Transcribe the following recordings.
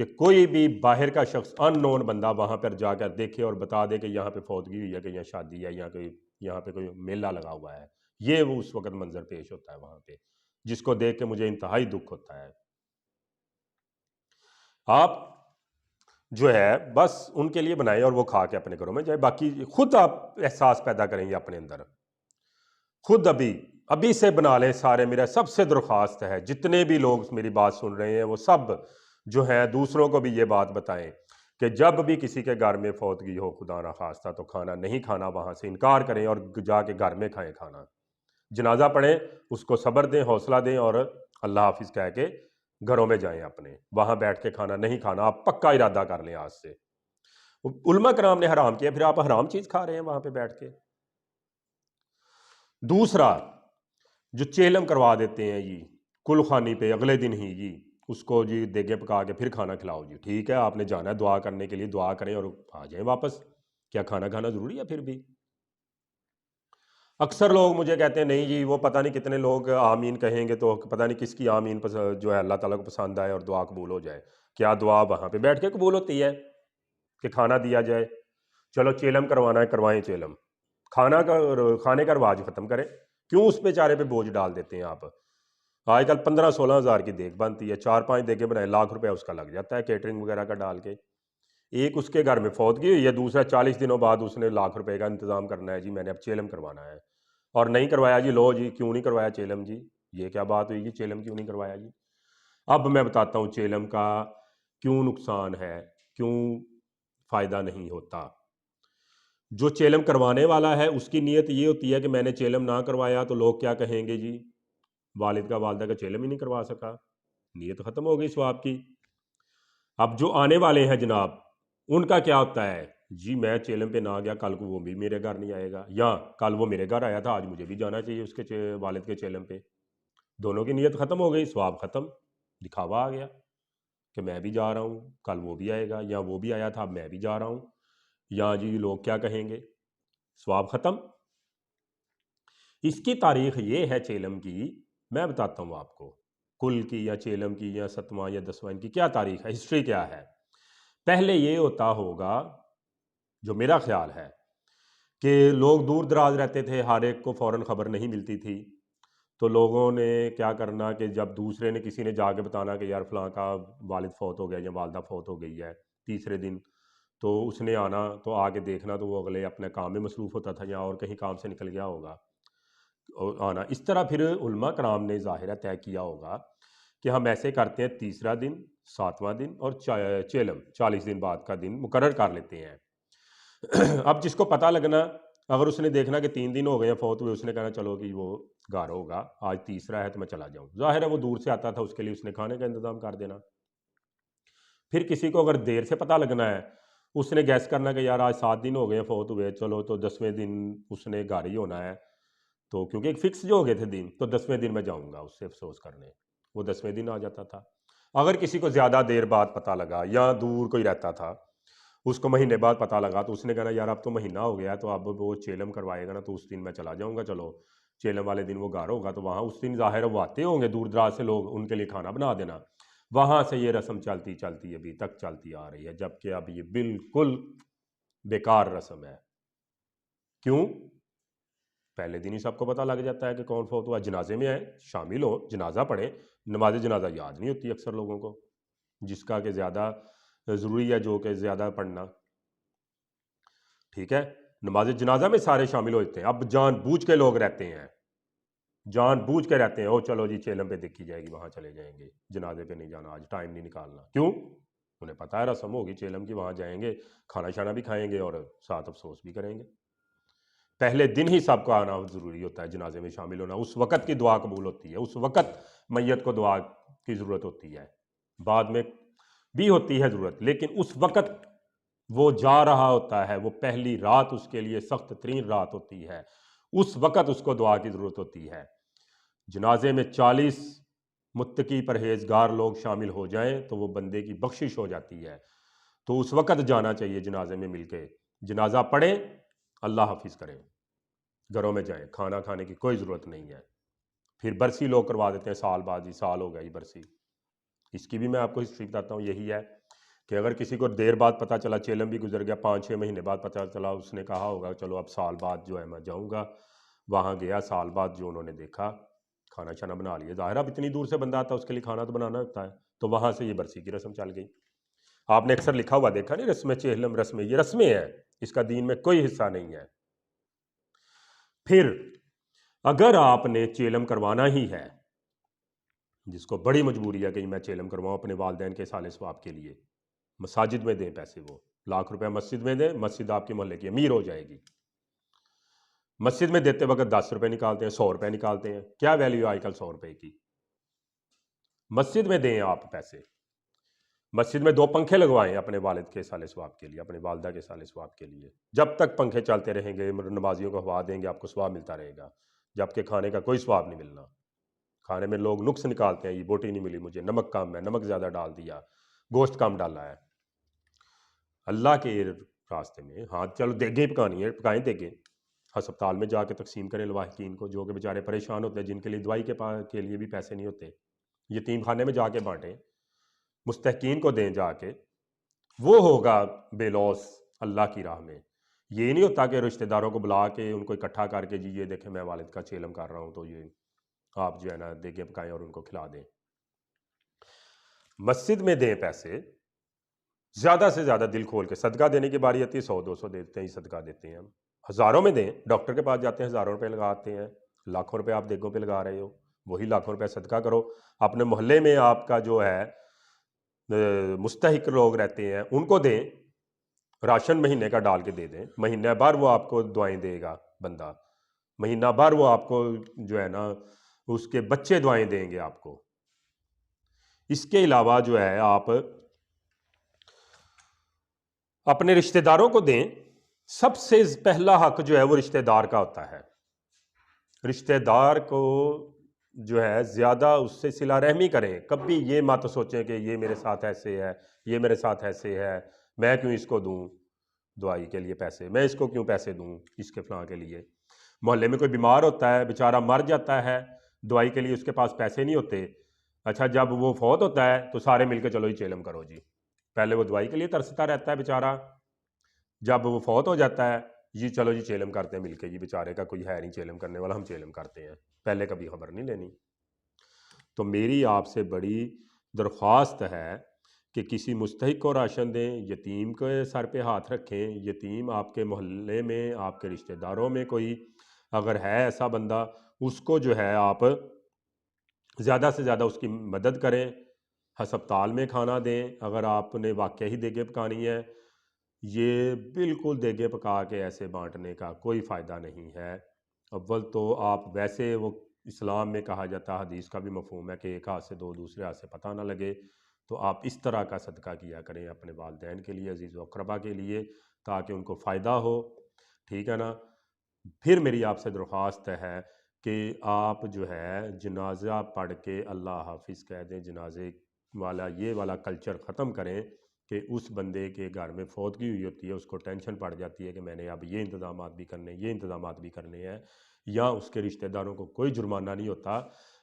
کہ کوئی بھی باہر کا شخص ان نون بندہ وہاں پر جا کر دیکھے اور بتا دے کہ یہاں پہ فوتگی ہوئی ہے، کہ یہاں شادی ہے، یہاں پہ کوئی میلہ لگا ہوا ہے، یہ وہ اس وقت منظر پیش ہوتا ہے وہاں پہ، جس کو دیکھ کے مجھے انتہائی دکھ ہوتا ہے۔ آپ جو ہے بس ان کے لیے بنائیں اور وہ کھا کے اپنے گھروں میں جائے، باقی خود آپ احساس پیدا کریں گے اپنے اندر، خود ابھی سے بنا لیں سارے۔ میرا سب سے درخواست ہے، جتنے بھی لوگ میری بات سن رہے ہیں وہ سب جو ہیں دوسروں کو بھی یہ بات بتائیں کہ جب بھی کسی کے گھر میں فوتگی ہو خدا نخواستہ تو کھانا نہیں کھانا، وہاں سے انکار کریں اور جا کے گھر میں کھائیں کھانا، جنازہ پڑھیں، اس کو صبر دیں، حوصلہ دیں اور اللہ حافظ کہہ کے گھروں میں جائیں اپنے، وہاں بیٹھ کے کھانا نہیں کھانا، آپ پکا ارادہ کر لیں آج سے۔ علماء کرام نے حرام کیا، پھر آپ حرام چیز کھا رہے ہیں وہاں پہ بیٹھ کے۔ دوسرا، جو چیلم کروا دیتے ہیں جی کل خانی پہ اگلے دن ہی جی، اس کو جی دیگیں پکا کے پھر کھانا کھلاؤ جی، ٹھیک ہے آپ نے جانا ہے دعا کرنے کے لیے، دعا کریں اور آ جائیں واپس، کیا کھانا کھانا ضروری ہے پھر بھی؟ اکثر لوگ مجھے کہتے ہیں نہیں جی وہ پتہ نہیں کتنے لوگ آمین کہیں گے تو پتہ نہیں کس کی آمین جو ہے اللہ تعالیٰ کو پسند آئے اور دعا قبول ہو جائے، کیا دعا وہاں پہ بیٹھ کے قبول ہوتی ہے کہ کھانا دیا جائے؟ چلو چیلم کروانا ہے کروائیں چیلم، کھانے کا رواج ختم کریں، کیوں اس بیچارے پہ بوجھ ڈال دیتے ہیں آپ؟ آج کل 15-16 ہزار کی دیگ بنتی ہے، 4-5 دیگیں بنائیں، لاکھ روپے اس کا لگ جاتا ہے کیٹرنگ وغیرہ کا ڈال کے۔ ایک اس کے گھر میں فوتگی ہوئی ہے، دوسرا 40 دنوں بعد اس نے لاکھ روپے کا انتظام کرنا ہے جی میں نے اب چیلم کروانا ہے، اور نہیں کروایا جی، لو جی کیوں نہیں کروایا چیلم جی، یہ کیا بات ہوئی جی چیلم کیوں نہیں کروایا جی؟ اب میں بتاتا ہوں چیلم کا کیوں نقصان ہے، کیوں فائدہ نہیں ہوتا۔ جو چیلم کروانے والا ہے اس کی نیت یہ ہوتی ہے کہ میں نے چیلم نہ کروایا تو لوگ کیا کہیں گے جی، والد کا والدہ کا چیلم ہی نہیں کروا سکا، نیت ختم ہو گئی ثواب کی۔ اب جو آنے والے ہیں جناب، ان کا کیا ہوتا ہے جی میں چیلم پہ نہ گیا، کل کو وہ بھی میرے گھر نہیں آئے گا، یا کل وہ میرے گھر آیا تھا آج مجھے بھی جانا چاہیے اس کے والد کے چیلم پہ، دونوں کی نیت ختم ہو گئی، ثواب ختم، دکھاوا آ گیا کہ میں بھی جا رہا ہوں، کل وہ بھی آئے گا، یا وہ بھی آیا تھا اب میں بھی جا رہا ہوں، یا جی لوگ کیا کہیں گے، ثواب ختم۔ اس کی تاریخ یہ ہے چیلم کی، میں بتاتا ہوں آپ کو، کل کی یا چیلم کی یا 7واں یا 10واں کی کیا تاریخ ہے، ہسٹری کیا ہے۔ پہلے یہ ہوتا ہوگا، جو میرا خیال ہے، کہ لوگ دور دراز رہتے تھے، ہر ایک کو فوراً خبر نہیں ملتی تھی، تو لوگوں نے کیا کرنا کہ جب دوسرے نے کسی نے جا کے بتانا کہ یار فلاں کا والد فوت ہو گیا یا والدہ فوت ہو گئی ہے، تیسرے دن تو اس نے آنا تو آگے دیکھنا تو وہ اگلے اپنے کام میں مصروف ہوتا تھا یا اور کہیں کام سے نکل گیا ہوگا آنا، اس طرح پھر علماء کرام نے ظاہرہ طے کیا ہوگا کہ ہم ایسے کرتے ہیں، تیسرا دن، 7واں دن اور چیلم 40 دن بعد کا دن مقرر کر لیتے ہیں۔ اب جس کو پتہ لگنا، اگر اس نے دیکھنا کہ 3 دن ہو گئے ہیں فوت ہوئے، اس نے کہنا چلو کہ وہ گھر ہوگا، آج تیسرا ہے تو میں چلا جاؤں، ظاہر ہے وہ دور سے آتا تھا، اس کے لیے اس نے کھانے کا انتظام کر دینا۔ پھر کسی کو اگر دیر سے پتہ لگنا ہے، اس نے گیس کرنا کہ یار آج 7 دن ہو گئے ہیں فوت ہوئے، چلو تو 10ویں دن اس نے گھر ہی ہونا ہے، تو کیونکہ ایک فکس جو ہو گئے تھے دن، تو 10ویں دن میں جاؤں گا اس سے افسوس کرنے، وہ 10ویں دن آ جاتا تھا۔ اگر کسی کو زیادہ دیر بعد پتہ لگا یا دور کوئی رہتا تھا، اس کو مہینے بعد پتہ لگا، تو اس نے کہنا یار اب تو مہینہ ہو گیا تو اب وہ چیلم کروائے گا نا، تو اس دن میں چلا جاؤں گا، چلو چیلم والے دن وہ گھر ہوگا تو وہاں اس دن ظاہر وہ آتے ہوں گے دور دراز سے لوگ، ان کے لیے کھانا بنا دینا، وہاں سے یہ رسم چلتی چلتی ابھی تک چلتی آ رہی ہے، جبکہ اب یہ بالکل بیکار رسم ہے۔ کیوں؟ پہلے دن ہی سب کو پتہ لگ جاتا ہے کہ کون فوت ہوا، جنازے میں آئے شامل ہو، جنازہ پڑھیں، نماز جنازہ یاد نہیں ہوتی اکثر لوگوں کو، جس کا کہ زیادہ ضروری ہے جو کہ زیادہ پڑھنا، ٹھیک ہے، نماز جنازہ میں سارے شامل ہوتے ہیں، اب جان بوجھ کے لوگ رہتے ہیں، جان بوجھ کے رہتے ہیں، او چلو جی چیلم پہ دیکھی جائے گی وہاں چلے جائیں گے، جنازے پہ نہیں جانا، آج ٹائم نہیں نکالنا، کیوں؟ انہیں پتہ ہے رسم ہوگی چیلم کی، وہاں جائیں گے، کھانا شانا بھی کھائیں گے اور ساتھ افسوس بھی کریں گے۔ پہلے دن ہی سب کو آنا ضروری ہوتا ہے، جنازے میں شامل ہونا، اس وقت کی دعا قبول ہوتی ہے، اس وقت میت کو دعا کی ضرورت ہوتی ہے، بعد میں بھی ہوتی ہے ضرورت، لیکن اس وقت وہ جا رہا ہوتا ہے، وہ پہلی رات اس کے لیے سخت ترین رات ہوتی ہے، اس وقت اس کو دعا کی ضرورت ہوتی ہے۔ جنازے میں 40 متقی پرہیزگار لوگ شامل ہو جائیں تو وہ بندے کی بخشش ہو جاتی ہے، تو اس وقت جانا چاہیے جنازے میں مل کے، جنازہ پڑھیں، اللہ حافظ کریں، گھروں میں جائیں، کھانا کھانے کی کوئی ضرورت نہیں ہے۔ پھر برسی لوگ کروا دیتے ہیں سال بعد، ہی سال ہو گئی برسی، اس کی بھی میں آپ کو ہسٹری بتاتا ہوں، یہی ہے کہ اگر کسی کو دیر بعد پتہ چلا، چیلم بھی گزر گیا، 5-6 مہینے بعد پتہ چلا، اس نے کہا ہوگا چلو اب سال بعد جو ہے میں جاؤں گا، وہاں گیا، سال بعد جو انہوں نے دیکھا کھانا شانا بنا لیا، ظاہر اب اتنی دور سے بندہ آتا ہے اس کے لیے کھانا تو بنانا ہوتا ہے، تو وہاں سے یہ برسی کی رسم چل گئی۔ آپ نے اکثر لکھا ہوا دیکھا نہیں، رسم چہلم، رسمیں، یہ رسمیں ہیں، اس کا دین میں کوئی حصہ نہیں ہے۔ پھر اگر آپ نے چیلم کروانا ہی ہے، جس کو بڑی مجبوری ہے کہ میں چیلم کرواؤں اپنے والدین کے سال ثواب کے لیے، مساجد میں دیں پیسے، وہ ₹1,00,000 مسجد میں دیں، مسجد آپ کے محلے کی امیر ہو جائے گی۔ مسجد میں دیتے وقت ₹10 نکالتے ہیں، ₹100 نکالتے ہیں، کیا ویلیو آج کل ₹100 کی؟ مسجد میں دیں آپ پیسے، مسجد میں 2 پنکھے لگوائیں اپنے والد کے سال ثواب کے لیے، اپنے والدہ کے سال ثواب کے لیے، جب تک پنکھے چلتے رہیں گے نمازیوں کو ہوا دیں گے آپ کو ثواب ملتا رہے گا، جبکہ کھانے کا کوئی ثواب نہیں ملنا۔ کھانے میں لوگ نقص نکالتے ہیں، یہ بوٹی نہیں ملی مجھے، نمک کم ہے، نمک زیادہ ڈال دیا، گوشت کم ڈالا ہے۔ اللہ کے راستے میں ہاں چلو دیگیں پکانی ہے، پکائیں دیگیں، ہسپتال میں جا کے تقسیم کریں لواحقین کو، جو کہ بیچارے پریشان ہوتے ہیں، جن کے لیے دوائی کے لیے بھی پیسے نہیں ہوتے، یتیم خانے میں جا کے بانٹیں، مستحقین کو دیں جا کے، وہ ہوگا بے لوث اللہ کی راہ میں۔ یہ نہیں ہوتا کہ رشتہ داروں کو بلا کے ان کو اکٹھا کر کے جی یہ دیکھیں میں والد کا چیلم کر رہا ہوں تو یہ آپ جو ہے نا دیگیں پکائیں اور ان کو کھلا دیں۔ مسجد میں دیں پیسے، زیادہ سے زیادہ دل کھول کے، صدقہ دینے کی باری آتی ہے 100-200 دیتے ہیں، صدقہ دیتے ہیں ہم، ہزاروں میں دیں، ڈاکٹر کے پاس جاتے ہیں ₹1000 لگاتے ہیں، ₹1,00,000 آپ دیگوں پہ لگا رہے ہو، وہی ₹1,00,000 صدقہ کرو۔ اپنے محلے میں آپ کا جو ہے مستحق لوگ رہتے ہیں ان کو دیں، راشن مہینے کا ڈال کے دے دیں، مہینہ بھر وہ آپ کو دعائیں دے گا بندہ، مہینہ بھر وہ آپ کو جو ہے نا اس کے بچے دعائیں دیں گے آپ کو۔ اس کے علاوہ جو ہے آپ اپنے رشتہ داروں کو دیں، سب سے پہلا حق جو ہے وہ رشتہ دار کا ہوتا ہے، رشتہ دار کو جو ہے زیادہ اس سے صلہ رحمی کریں، کبھی یہ مت سوچیں کہ یہ میرے ساتھ ایسے ہے، یہ میرے ساتھ ایسے ہے، میں کیوں اس کو دوں دعائی کے لیے پیسے، میں اس کو کیوں پیسے دوں اس کے فلاں کے لیے۔ محلے میں کوئی بیمار ہوتا ہے، بیچارہ مر جاتا ہے، دوائی کے لیے اس کے پاس پیسے نہیں ہوتے، اچھا جب وہ فوت ہوتا ہے تو سارے مل کے چلو جی چیلم کرو جی، پہلے وہ دوائی کے لیے ترستا رہتا ہے بیچارہ، جب وہ فوت ہو جاتا ہے جی چلو جی چیلم کرتے ہیں مل کے، جی بیچارے کا کوئی ہے نہیں چیلم کرنے والا، ہم چیلم کرتے ہیں، پہلے کبھی خبر نہیں لینی۔ تو میری آپ سے بڑی درخواست ہے کہ کسی مستحق کو راشن دیں، یتیم کے سر پہ ہاتھ رکھیں، یتیم آپ کے محلے میں، آپ کے رشتہ داروں میں کوئی اگر ہے ایسا بندہ، اس کو جو ہے آپ زیادہ سے زیادہ اس کی مدد کریں، ہسپتال میں کھانا دیں، اگر آپ نے واقعی دیگیں پکانی ہے، یہ بالکل دیگیں پکا کے ایسے بانٹنے کا کوئی فائدہ نہیں ہے۔ اول تو آپ ویسے وہ اسلام میں کہا جاتا ہے، حدیث کا بھی مفہوم ہے کہ ایک ہاتھ سے دو دوسرے ہاتھ سے پتہ نہ لگے، تو آپ اس طرح کا صدقہ کیا کریں اپنے والدین کے لیے، عزیز و اقربا کے لیے، تاکہ ان کو فائدہ ہو، ٹھیک ہے نا۔ پھر میری آپ سے درخواست ہے کہ آپ جو ہے جنازہ پڑھ کے اللہ حافظ کہہ دیں، جنازے والا یہ والا کلچر ختم کریں کہ اس بندے کے گھر میں فوتگی ہوئی ہوتی ہے، اس کو ٹینشن پڑ جاتی ہے کہ میں نے اب یہ انتظامات بھی کرنے، یہ انتظامات بھی کرنے ہیں، یا اس کے رشتہ داروں کو کوئی جرمانہ نہیں ہوتا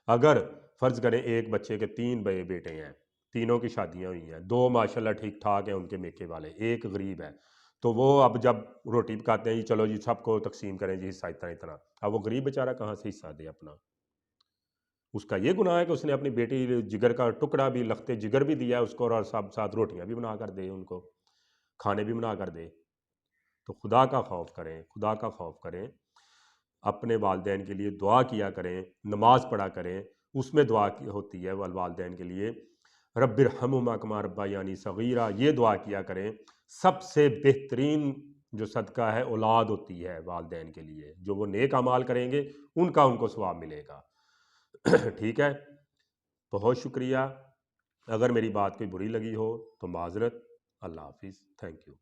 اگر فرض کریں ایک بچے کے 3 بیٹے ہیں، تینوں کی شادیاں ہوئی ہیں، 2 ماشاءاللہ ٹھیک ٹھاک ہیں ان کے میکے والے، ایک غریب ہے، تو وہ اب جب روٹی پکاتے ہیں جی چلو جی سب کو تقسیم کریں جی حصہ اتنا اتنا، اب وہ غریب بیچارہ کہاں سے حصہ دے اپنا؟ اس کا یہ گناہ ہے کہ اس نے اپنی بیٹی جگر کا ٹکڑا بھی، لخت جگر بھی دیا ہے اس کو، اور ساتھ روٹیاں بھی بنا کر دے، ان کو کھانے بھی بنا کر دے۔ تو خدا کا خوف کریں، خدا کا خوف کریں، اپنے والدین کے لیے دعا کیا کریں، نماز پڑھا کریں، اس میں دعا ہوتی ہے والدین کے لیے رب ارحمہما کما ربیانی صغیرہ، یہ دعا کیا کریں۔ سب سے بہترین جو صدقہ ہے اولاد ہوتی ہے والدین کے لیے، جو وہ نیک اعمال کریں گے ان کا ان کو ثواب ملے گا۔ ٹھیک ہے، بہت شکریہ، اگر میری بات کوئی بری لگی ہو تو معذرت، اللہ حافظ، تھینک یو۔